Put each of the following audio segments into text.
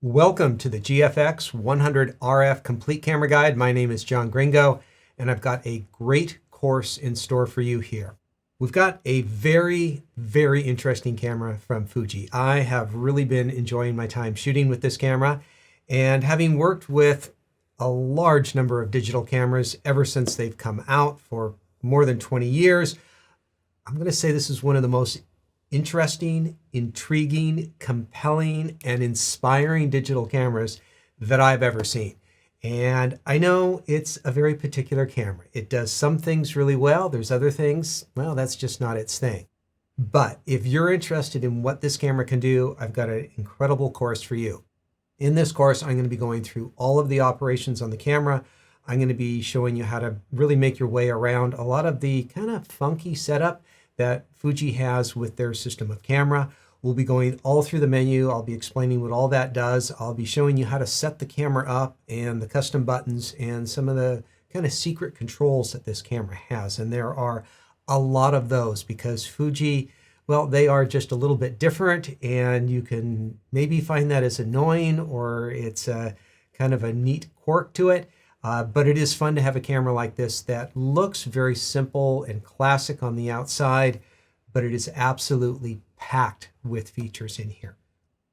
Welcome to the GFX100RF Complete Camera Guide. My name is John Gringo, and I've got a great course in store for you here. We've got a very interesting camera from Fuji. I have really been enjoying my time shooting with this camera, and having worked with a large number of digital cameras ever since they've come out for more than 20 years, I'm going to say this is one of the most interesting, intriguing, compelling, and inspiring digital cameras that I've ever seen. And I know it's a very particular camera. It does some things really well. There's other things, well, that's just not its thing. But if you're interested in what this camera can do, I've got an incredible course for you. In this course, I'm going to be going through all of the operations on the camera. I'm going to be showing you how to really make your way around a lot of the kind of funky setup that Fuji has with their system of camera. We'll be going all through the menu. I'll be explaining what all that does. I'll be showing you how to set the camera up and the custom buttons and some of the kind of secret controls that this camera has. And there are a lot of those because Fuji, well, they are just a little bit different, and you can maybe find that as annoying, or it's a kind of a neat quirk to it. But it is fun to have a camera like this that looks very simple and classic on the outside, but it is absolutely packed with features in here.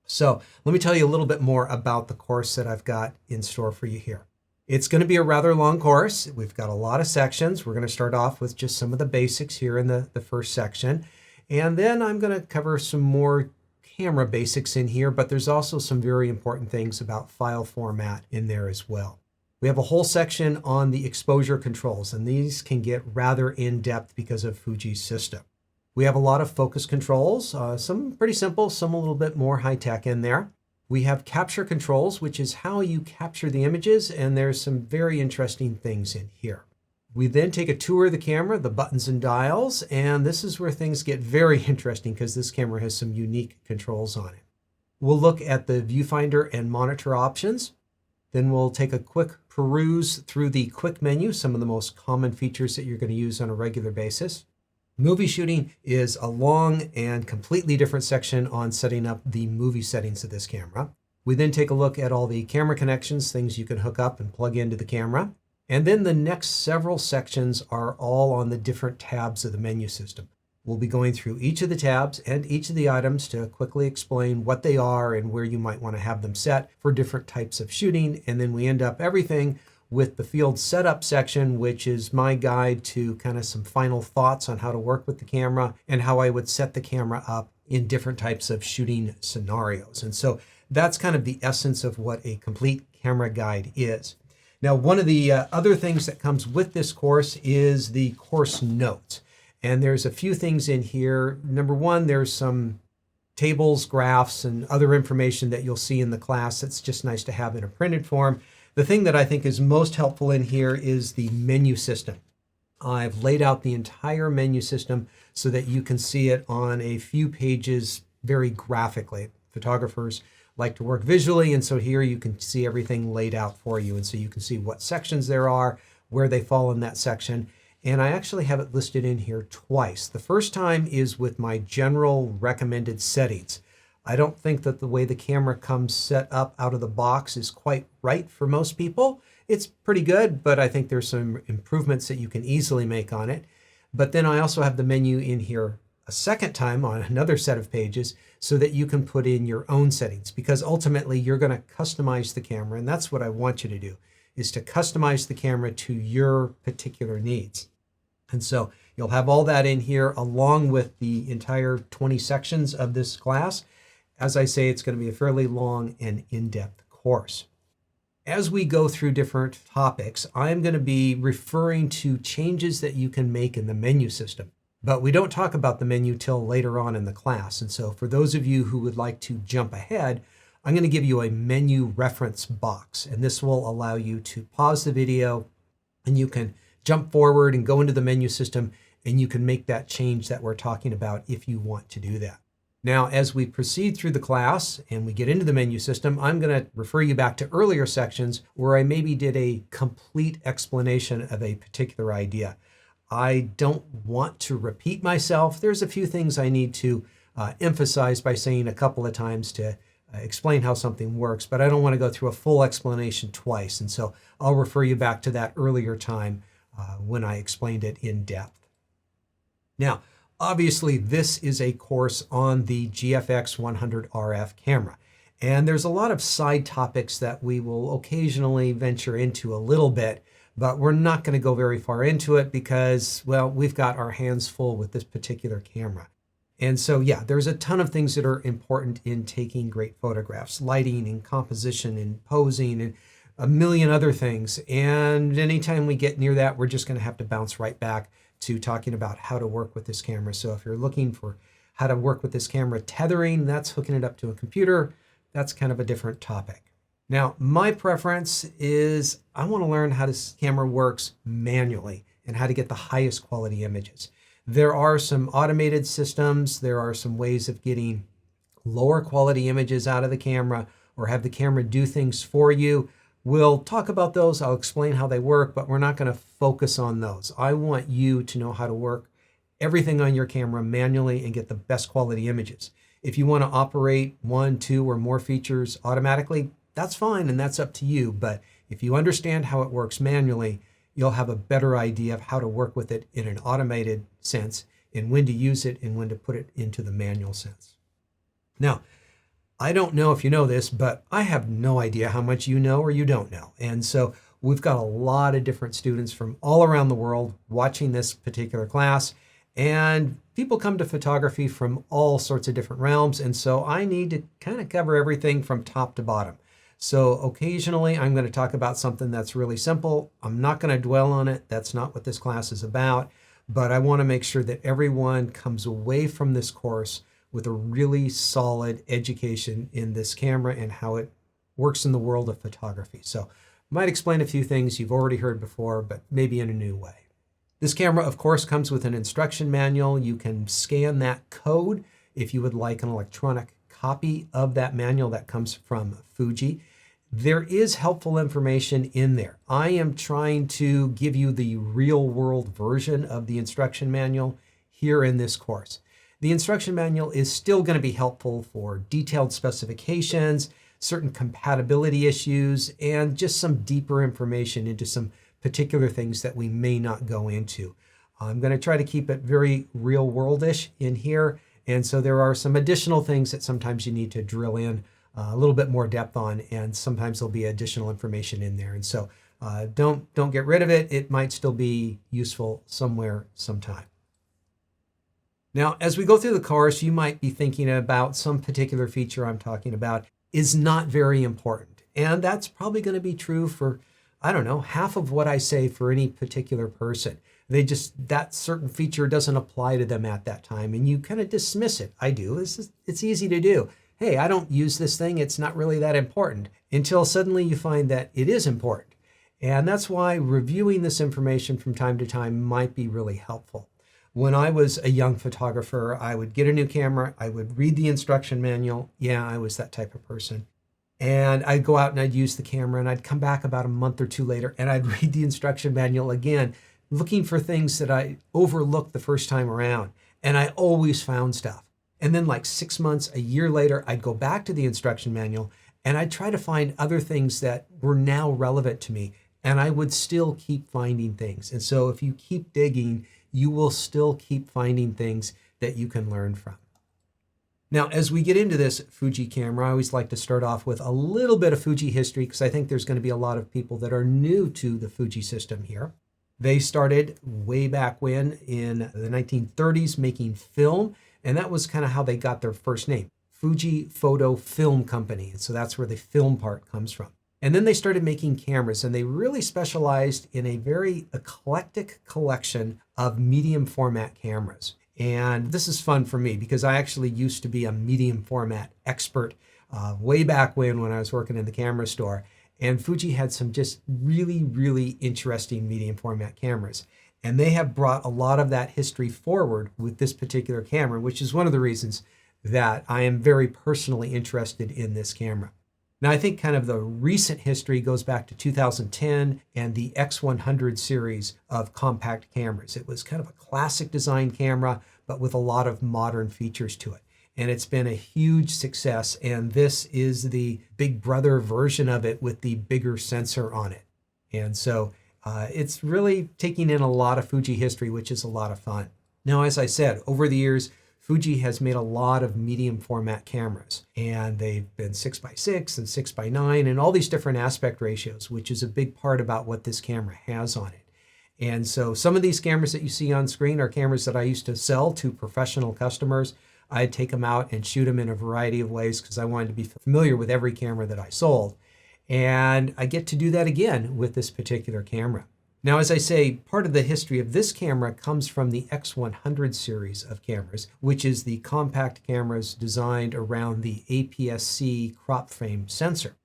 So let me tell you a little bit more about the course that I've got in store for you here. It's going to be a rather long course. We've got a lot of sections. We're going to start off with just some of the basics here in the first section. And then I'm going to cover some more camera basics in here, but there's also some very important things about file format in there as well. We have a whole section on the exposure controls, and these can get rather in-depth because of Fuji's system. We have a lot of focus controls, some pretty simple, some a little bit more high-tech in there. We have capture controls, which is how you capture the images, and there's some very interesting things in here. We then take a tour of the camera, the buttons and dials, and this is where things get very interesting because this camera has some unique controls on it. We'll look at the viewfinder and monitor options. Then we'll take a quick peruse through the quick menu, some of the most common features that you're going to use on a regular basis. Movie shooting is a long and completely different section on setting up the movie settings of this camera. We then take a look at all the camera connections, things you can hook up and plug into the camera. And then the next several sections are all on the different tabs of the menu system. We'll be going through each of the tabs and each of the items to quickly explain what they are and where you might want to have them set for different types of shooting. And then we end up everything with the field setup section, which is my guide to kind of some final thoughts on how to work with the camera and how I would set the camera up in different types of shooting scenarios. And so that's kind of the essence of what a complete camera guide is. Now, one of the other things that comes with this course is the course notes. And there's a few things in here. Number one, there's some tables, graphs, and other information that you'll see in the class that's just nice to have in a printed form. The thing that I think is most helpful in here is the menu system. I've laid out the entire menu system so that you can see it on a few pages very graphically. Photographers like to work visually, and so here you can see everything laid out for you. And so you can see what sections there are, where they fall in that section. And I actually have it listed in here twice. The first time is with my general recommended settings. I don't think that the way the camera comes set up out of the box is quite right for most people. It's pretty good, but I think there's some improvements that you can easily make on it. But then I also have the menu in here a second time on another set of pages so that you can put in your own settings, because ultimately you're going to customize the camera, and that's what I want you to do, is to customize the camera to your particular needs. And so you'll have all that in here along with the entire 20 sections of this class. As I say, it's going to be a fairly long and in-depth course. As we go through different topics, I'm going to be referring to changes that you can make in the menu system. But we don't talk about the menu till later on in the class. And so for those of you who would like to jump ahead, I'm going to give you a menu reference box. And this will allow you to pause the video, and you can jump forward and go into the menu system, and you can make that change that we're talking about if you want to do that. Now, as we proceed through the class and we get into the menu system, I'm going to refer you back to earlier sections where I maybe did a complete explanation of a particular idea. I don't want to repeat myself. There's a few things I need to emphasize by saying a couple of times to explain how something works, but I don't want to go through a full explanation twice. And so I'll refer you back to that earlier time when I explained it in depth. Now, obviously, this is a course on the GFX100RF camera. And there's a lot of side topics that we will occasionally venture into a little bit, but we're not going to go very far into it because, well, we've got our hands full with this particular camera. And so, yeah, there's a ton of things that are important in taking great photographs, lighting and composition and posing and a million other things. And anytime we get near that, we're just going to have to bounce right back to talking about how to work with this camera. So if you're looking for how to work with this camera, tethering, that's hooking it up to a computer. That's kind of a different topic. Now, my preference is I want to learn how this camera works manually and how to get the highest quality images. There are some automated systems. There are some ways of getting lower quality images out of the camera or have the camera do things for you. We'll talk about those. I'll explain how they work, but we're not going to focus on those. I want you to know how to work everything on your camera manually and get the best quality images. If you want to operate 1, 2, or more features automatically, that's fine and that's up to you. But if you understand how it works manually, you'll have a better idea of how to work with it in an automated sense and when to use it and when to put it into the manual sense. Now, I don't know if you know this, but I have no idea how much you know or you don't know. And so we've got a lot of different students from all around the world watching this particular class. And people come to photography from all sorts of different realms. And so I need to kind of cover everything from top to bottom. So occasionally I'm going to talk about something that's really simple. I'm not going to dwell on it. That's not what this class is about. But I want to make sure that everyone comes away from this course with a really solid education in this camera and how it works in the world of photography. So I might explain a few things you've already heard before, but maybe in a new way. This camera, of course, comes with an instruction manual. You can scan that code if you would like an electronic copy of that manual that comes from Fuji. There is helpful information in there. I am trying to give you the real world version of the instruction manual here in this course. The instruction manual is still going to be helpful for detailed specifications, certain compatibility issues, and just some deeper information into some particular things that we may not go into. I'm going to try to keep it very real world-ish in here. And so there are some additional things that sometimes you need to drill in a little bit more depth on, and sometimes there'll be additional information in there. And so don't get rid of it. It might still be useful somewhere, sometime. Now, as we go through the course, you might be thinking about some particular feature I'm talking about is not very important. And that's probably going to be true for, I don't know, half of what I say for any particular person. That certain feature doesn't apply to them at that time, and you kind of dismiss it. I do. It's easy to do. Hey, I don't use this thing. It's not really that important, until suddenly you find that it is important. And that's why reviewing this information from time to time might be really helpful. When I was a young photographer, I would get a new camera. I would read the instruction manual. Yeah, I was that type of person. And I'd go out and I'd use the camera, and I'd come back about a month or two later and I'd read the instruction manual again, looking for things that I overlooked the first time around. And I always found stuff. And then like 6 months, a year later, I'd go back to the instruction manual and I'd try to find other things that were now relevant to me. And I would still keep finding things. And so if you keep digging, you will still keep finding things that you can learn from. Now, as we get into this Fuji camera, I always like to start off with a little bit of Fuji history because I think there's going to be a lot of people that are new to the Fuji system here. They started way back when in the 1930s making film, and that was kind of how they got their first name, Fuji Photo Film Company. And so that's where the film part comes from. And then they started making cameras, and they really specialized in a very eclectic collection of medium format cameras. And this is fun for me because I actually used to be a medium format expert way back when I was working in the camera store. And Fuji had some just really, really interesting medium format cameras. And they have brought a lot of that history forward with this particular camera, which is one of the reasons that I am very personally interested in this camera. Now, I think kind of the recent history goes back to 2010 and the X100 series of compact cameras. It was kind of a classic design camera, but with a lot of modern features to it. and it's been a huge success. And this is the big brother version of it with the bigger sensor on it. And so it's really taking in a lot of Fuji history, which is a lot of fun. Now, as I said, over the years, Fuji has made a lot of medium format cameras, and they've been 6x6 and 6x9 and all these different aspect ratios, which is a big part about what this camera has on it. And so some of these cameras that you see on screen are cameras that I used to sell to professional customers. I'd take them out and shoot them in a variety of ways because I wanted to be familiar with every camera that I sold. And I get to do that again with this particular camera. Now, as I say, part of the history of this camera comes from the X100 series of cameras, which is the compact cameras designed around the APS-C crop frame sensor.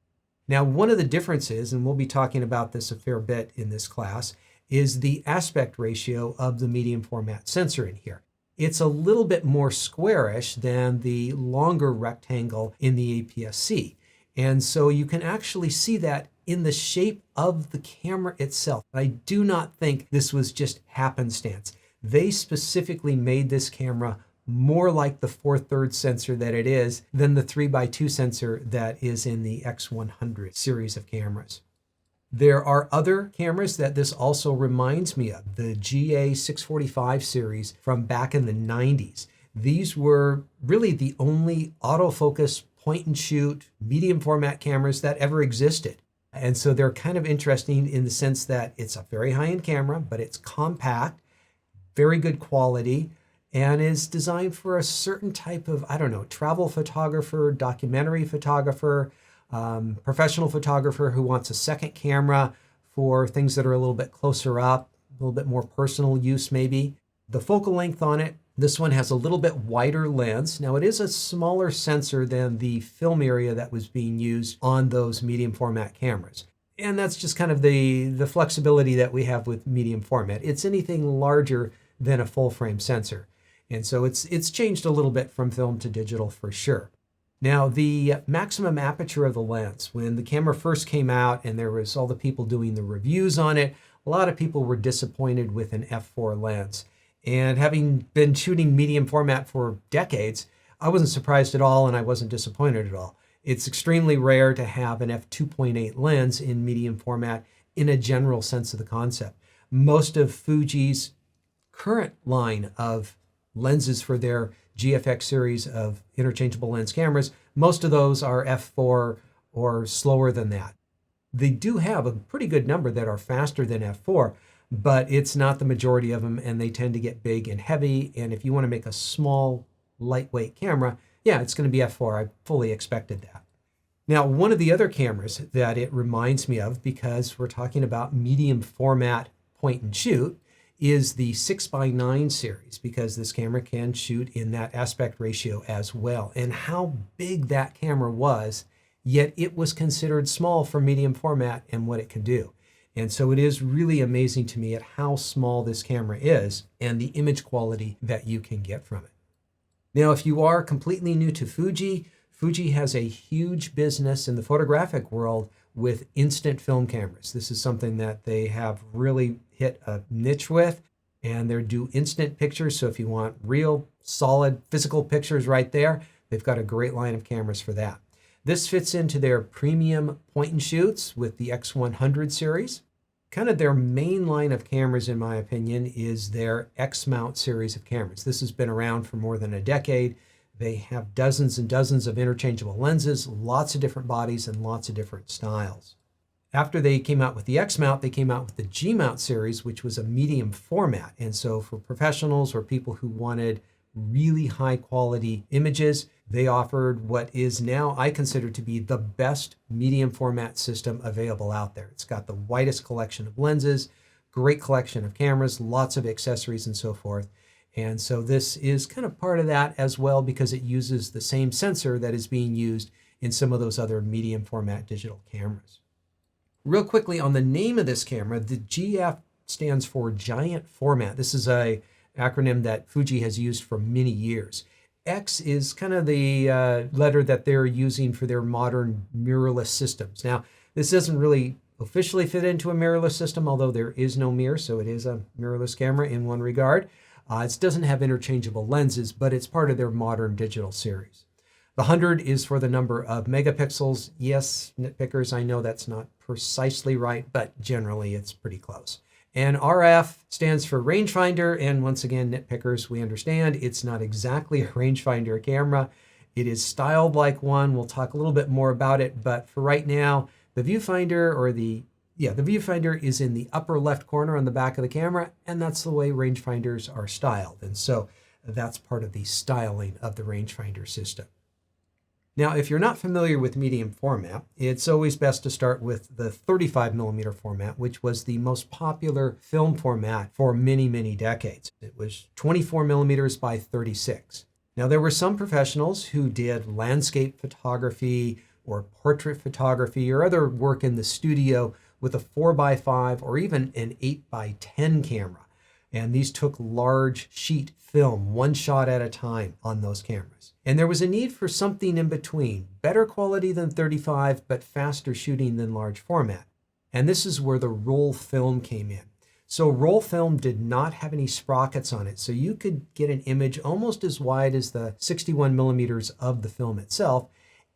Now, one of the differences, and we'll be talking about this a fair bit in this class, is the aspect ratio of the medium format sensor in here. It's a little bit more squarish than the longer rectangle in the APS-C. And so you can actually see that in the shape of the camera itself. I do not think this was just happenstance. They specifically made this camera more like the 4/3 sensor that it is than the 3x2 sensor that is in the X100 series of cameras. There are other cameras that this also reminds me of, the GA645 series from back in the 90s. These were really the only autofocus point and shoot medium format cameras that ever existed. And so they're kind of interesting in the sense that it's a very high-end camera, but it's compact, very good quality, and is designed for a certain type of, travel photographer, documentary photographer, professional photographer who wants a second camera for things that are a little bit closer up, a little bit more personal use maybe. The focal length on it, this one has a little bit wider lens. Now, it is a smaller sensor than the film area that was being used on those medium format cameras. And that's just kind of the flexibility that we have with medium format. It's anything larger than a full frame sensor. And so it's changed a little bit from film to digital for sure. Now, the maximum aperture of the lens, when the camera first came out and there was all the people doing the reviews on it, a lot of people were disappointed with an f4 lens. And having been shooting medium format for decades, I wasn't surprised at all and I wasn't disappointed at all. It's extremely rare to have an f2.8 lens in medium format in a general sense of the concept. Most of Fuji's current line of lenses for their GFX series of interchangeable lens cameras, most of those are f4 or slower than that. They do have a pretty good number that are faster than f4, but it's not the majority of them, and they tend to get big and heavy. And if you want to make a small, lightweight camera, yeah, it's going to be f4. I fully expected that. Now, one of the other cameras that it reminds me of, because we're talking about medium format point and shoot, is the 6x9 series, because this camera can shoot in that aspect ratio as well. And how big that camera was, yet it was considered small for medium format and what it can do. And so it is really amazing to me at how small this camera is and the image quality that you can get from it. Now, if you are completely new to Fuji, Fuji has a huge business in the photographic world with instant film cameras. This is something that they have really hit a niche with, and they do instant pictures. So if you want real solid physical pictures right there, they've got a great line of cameras for that. This fits into their premium point and shoots with the X100 series. Kind of their main line of cameras, in my opinion, is their X-mount series of cameras. This has been around for more than a decade. They have dozens and dozens of interchangeable lenses, lots of different bodies, and lots of different styles. After they came out with the X-mount, they came out with the G-mount series, which was a medium format. And so for professionals or people who wanted really high quality images, they offered what is now, I consider to be the best medium format system available out there. It's got the widest collection of lenses, great collection of cameras, lots of accessories and so forth. And so this is kind of part of that as well, because it uses the same sensor that is being used in some of those other medium format digital cameras. Real quickly on the name of this camera, the GF stands for giant format. This is a acronym that Fuji has used for many years. X is kind of the letter that they're using for their modern mirrorless systems. Now, this doesn't really officially fit into a mirrorless system, although there is no mirror, so it is a mirrorless camera in one regard. It doesn't have interchangeable lenses, but it's part of their modern digital series. The 100 is for the number of megapixels. Yes, nitpickers, I know that's not precisely right, but generally it's pretty close. And RF stands for rangefinder, and once again, nitpickers, we understand it's not exactly a rangefinder camera. It is styled like one. We'll talk a little bit more about it, but for right now, the viewfinder the viewfinder is in the upper left corner on the back of the camera, and that's the way rangefinders are styled. And so that's part of the styling of the rangefinder system. Now, if you're not familiar with medium format, it's always best to start with the 35mm format, which was the most popular film format for many, many decades. It was 24mm by 36. Now, there were some professionals who did landscape photography or portrait photography or other work in the studio with a 4x5 or even an 8x10 camera. And these took large sheet film, one shot at a time on those cameras. And there was a need for something in between, better quality than 35, but faster shooting than large format. And this is where the roll film came in. So roll film did not have any sprockets on it, so you could get an image almost as wide as the 61mm of the film itself,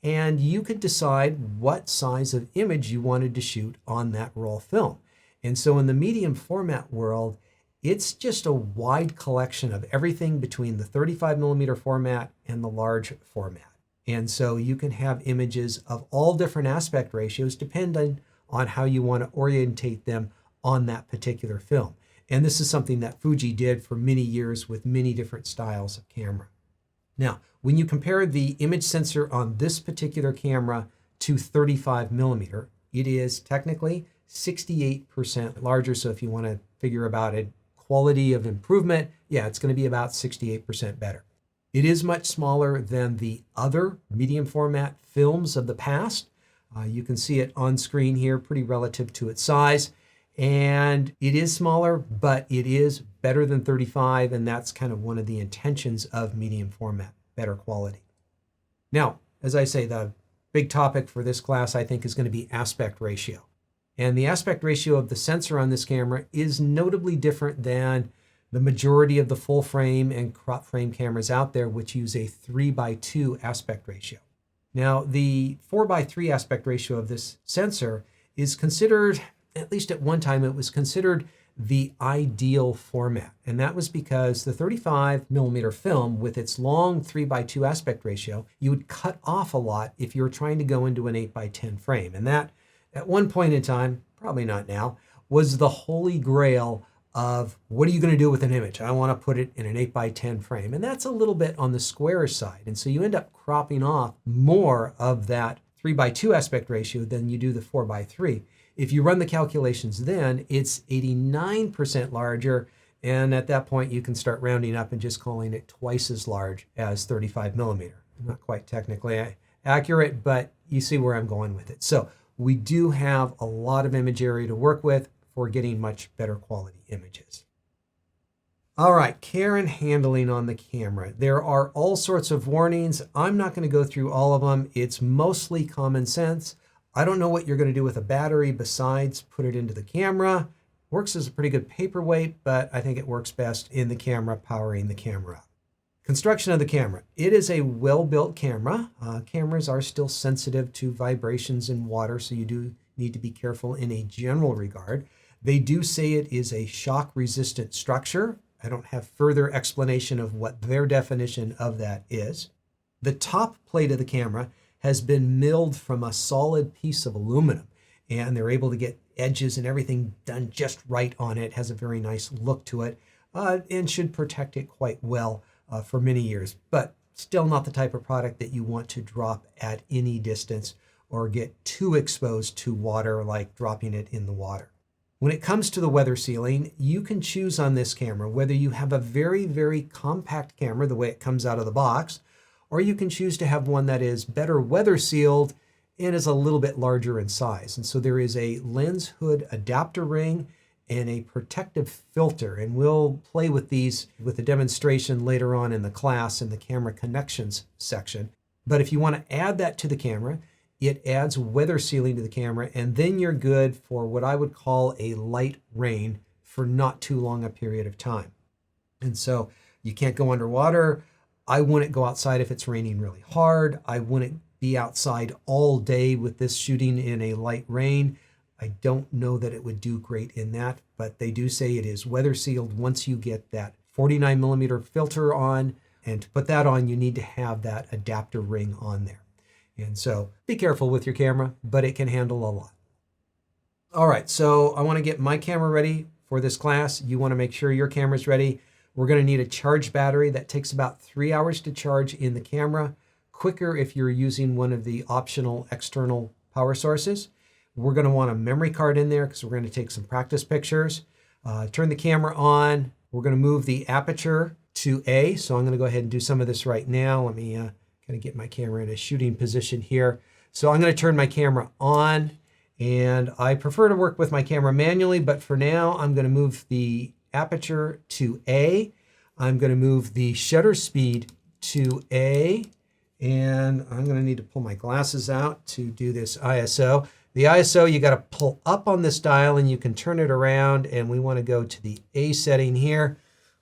and you could decide what size of image you wanted to shoot on that roll film. And so in the medium format world, it's just a wide collection of everything between the 35mm format and the large format. And so you can have images of all different aspect ratios depending on how you want to orientate them on that particular film. And this is something that Fuji did for many years with many different styles of camera. Now, when you compare the image sensor on this particular camera to 35mm, it is technically 68% larger. So if you want to figure about it, quality of improvement, yeah, it's going to be about 68% better. It is much smaller than the other medium format films of the past. You can see it on screen here, pretty relative to its size. And it is smaller, but it is better than 35, and that's kind of one of the intentions of medium format, better quality. Now, as I say, the big topic for this class, I think, is going to be aspect ratio. And the aspect ratio of the sensor on this camera is notably different than the majority of the full frame and crop frame cameras out there, which use a 3:2 aspect ratio. Now, the 4:3 aspect ratio of this sensor is considered, at least at one time, it was considered the ideal format. And that was because the 35mm film with its long 3:2 aspect ratio, you would cut off a lot if you were trying to go into an 8:10 frame. And that, at one point in time, probably not now, was the holy grail of what are you going to do with an image? I want to put it in an 8:10 frame. And that's a little bit on the square side. And so you end up cropping off more of that 3:2 aspect ratio than you do the 4:3. If you run the calculations then, it's 89% larger. And at that point, you can start rounding up and just calling it twice as large as 35mm. Not quite technically accurate, but you see where I'm going with it. So we do have a lot of image area to work with for getting much better quality images. All right, care and handling on the camera. There are all sorts of warnings. I'm not going to go through all of them. It's mostly common sense. I don't know what you're going to do with a battery besides put it into the camera. Works as a pretty good paperweight, but I think it works best in the camera, powering the camera up. Construction of the camera. It is a well-built camera. Cameras are still sensitive to vibrations and water, so you do need to be careful in a general regard. They do say it is a shock-resistant structure. I don't have further explanation of what their definition of that is. The top plate of the camera has been milled from a solid piece of aluminum, and they're able to get edges and everything done just right on it. Has a very nice look to it, and should protect it quite well for many years, but still not the type of product that you want to drop at any distance or get too exposed to water, like dropping it in the water. When it comes to the weather sealing, you can choose on this camera whether you have a very, very compact camera, the way it comes out of the box, or you can choose to have one that is better weather sealed and is a little bit larger in size. And so there is a lens hood adapter ring and a protective filter. And we'll play with these with a demonstration later on in the class in the camera connections section. But if you want to add that to the camera, it adds weather sealing to the camera, and then you're good for what I would call a light rain for not too long a period of time. And so you can't go underwater. I wouldn't go outside if it's raining really hard. I wouldn't be outside all day with this shooting in a light rain. I don't know that it would do great in that, but they do say it is weather sealed once you get that 49mm filter on. And to put that on, you need to have that adapter ring on there. And so be careful with your camera, but it can handle a lot. All right, so I want to get my camera ready for this class. You want to make sure your camera's ready. We're going to need a charged battery that takes about 3 hours to charge in the camera, quicker if you're using one of the optional external power sources. We're going to want a memory card in there because we're going to take some practice pictures. Turn the camera on. We're going to move the aperture to A. So I'm going to go ahead and do some of this right now. Let me kind of get my camera in a shooting position here. So I'm going to turn my camera on, and I prefer to work with my camera manually, but for now I'm going to move the aperture to A. I'm going to move the shutter speed to A, and I'm going to need to pull my glasses out to do this ISO. The ISO, you got to pull up on this dial and you can turn it around, and we want to go to the A setting here.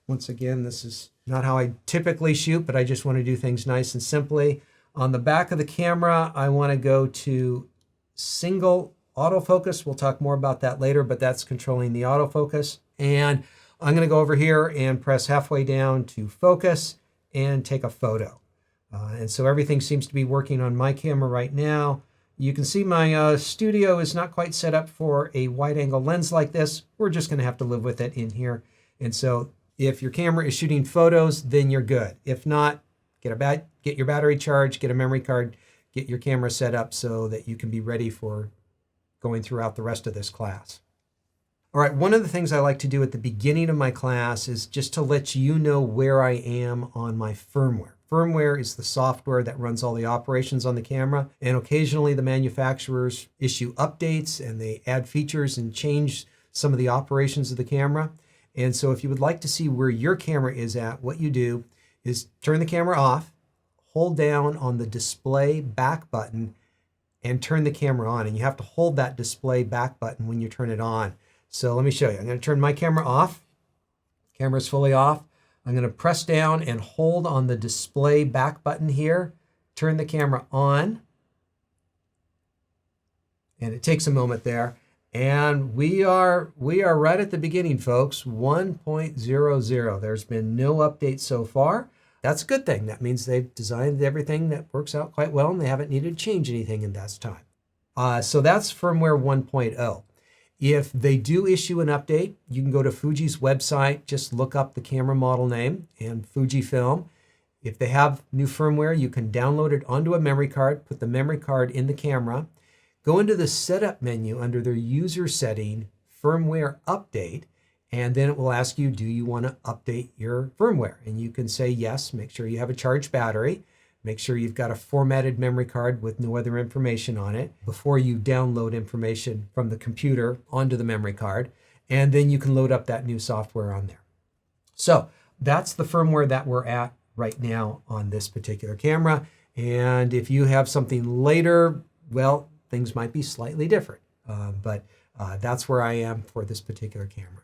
Once again, this is not how I typically shoot, but I just want to do things nice and simply. On the back of the camera, I want to go to single autofocus. We'll talk more about that later, but that's controlling the autofocus. And I'm going to go over here and press halfway down to focus and take a photo. And so everything seems to be working on my camera right now. You can see my studio is not quite set up for a wide angle lens like this. We're just going to have to live with it in here. And so if your camera is shooting photos, then you're good. If not, get your battery charged, get a memory card, get your camera set up so that you can be ready for going throughout the rest of this class. All right, one of the things I like to do at the beginning of my class is just to let you know where I am on my firmware. Firmware is the software that runs all the operations on the camera, and occasionally the manufacturers issue updates and they add features and change some of the operations of the camera. And so if you would like to see where your camera is at, what you do is turn the camera off, hold down on the display back button, and turn the camera on. And you have to hold that display back button when you turn it on. So let me show you. I'm going to turn my camera off. Camera's fully off. I'm going to press down and hold on the display back button here. Turn the camera on. And it takes a moment there. And we are right at the beginning, folks. 1.00. There's been no update so far. That's a good thing. That means they've designed everything that works out quite well, and they haven't needed to change anything in that time. So that's firmware 1.0. If they do issue an update, you can go to Fuji's website, just look up the camera model name and Fujifilm. If they have new firmware, you can download it onto a memory card, put the memory card in the camera, go into the setup menu under their user setting, firmware update, and then it will ask you, do you want to update your firmware? And you can say yes, make sure you have a charged battery. Make sure you've got a formatted memory card with no other information on it before you download information from the computer onto the memory card. And then you can load up that new software on there. So that's the firmware that we're at right now on this particular camera. And if you have something later, well, things might be slightly different. But that's where I am for this particular camera.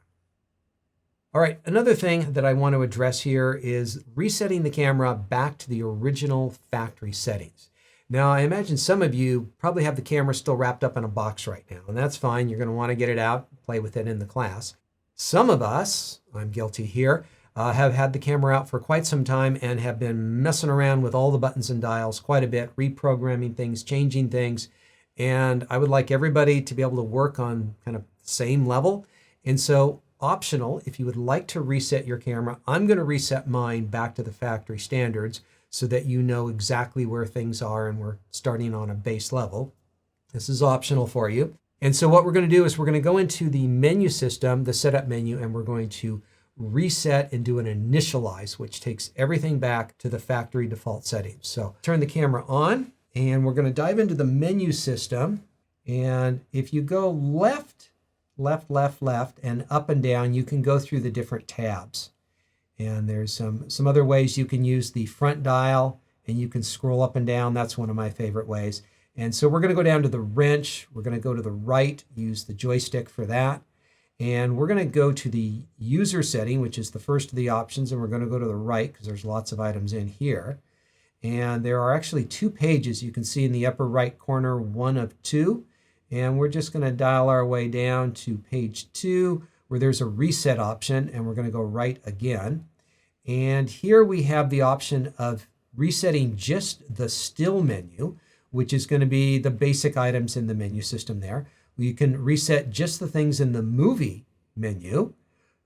All right, another thing that I want to address here is resetting the camera back to the original factory settings. Now, I imagine some of you probably have the camera still wrapped up in a box right now, and that's fine. You're going to want to get it out, play with it in the class. Some of us, I'm guilty here, have had the camera out for quite some time and have been messing around with all the buttons and dials quite a bit, reprogramming things, changing things, and I would like everybody to be able to work on kind of the same level. And so optional, if you would like to reset your camera, I'm going to reset mine back to the factory standards so that you know exactly where things are and we're starting on a base level. This is optional for you. And so what we're going to do is we're going to go into the menu system, the setup menu, and we're going to reset and do an initialize, which takes everything back to the factory default settings. So turn the camera on and we're going to dive into the menu system. And if you go left, and up and down, you can go through the different tabs. And there's some other ways you can use the front dial and you can scroll up and down. That's one of my favorite ways. And so we're going to go down to the wrench. We're going to go to the right, use the joystick for that. And we're going to go to the user setting, which is the first of the options, and we're going to go to the right because there's lots of items in here. And there are actually 2 pages you can see in the upper right corner, 1 of 2. And we're just going to dial our way down to page 2 where there's a reset option, and we're going to go right again. And here we have the option of resetting just the still menu, which is going to be the basic items in the menu system there. You can reset just the things in the movie menu.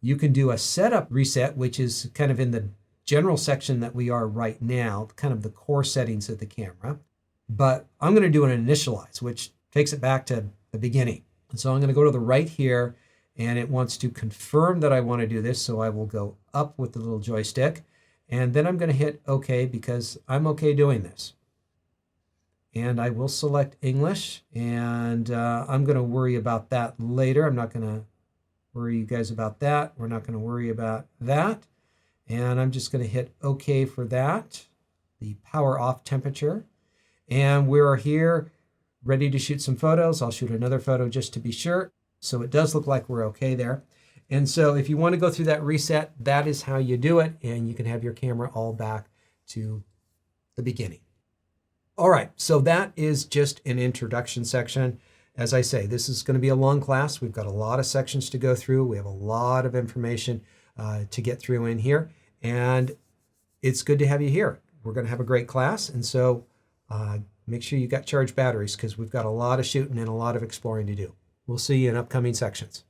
You can do a setup reset, which is kind of in the general section that we are right now, kind of the core settings of the camera. But I'm going to do an initialize, which takes it back to the beginning. And so I'm going to go to the right here, and it wants to confirm that I want to do this. So I will go up with the little joystick, and then I'm going to hit OK because I'm okay doing this. And I will select English, and I'm going to worry about that later. I'm not going to worry you guys about that. We're not going to worry about that. And I'm just going to hit OK for that, the power off temperature. And we're here ready to shoot some photos. I'll shoot another photo just to be sure. So it does look like we're okay there. And so if you want to go through that reset, that is how you do it. And you can have your camera all back to the beginning. All right, so that is just an introduction section. As I say, this is going to be a long class. We've got a lot of sections to go through. We have a lot of information to get through in here. And it's good to have you here. We're going to have a great class. And so make sure you got charged batteries because we've got a lot of shooting and a lot of exploring to do. We'll see you in upcoming sections.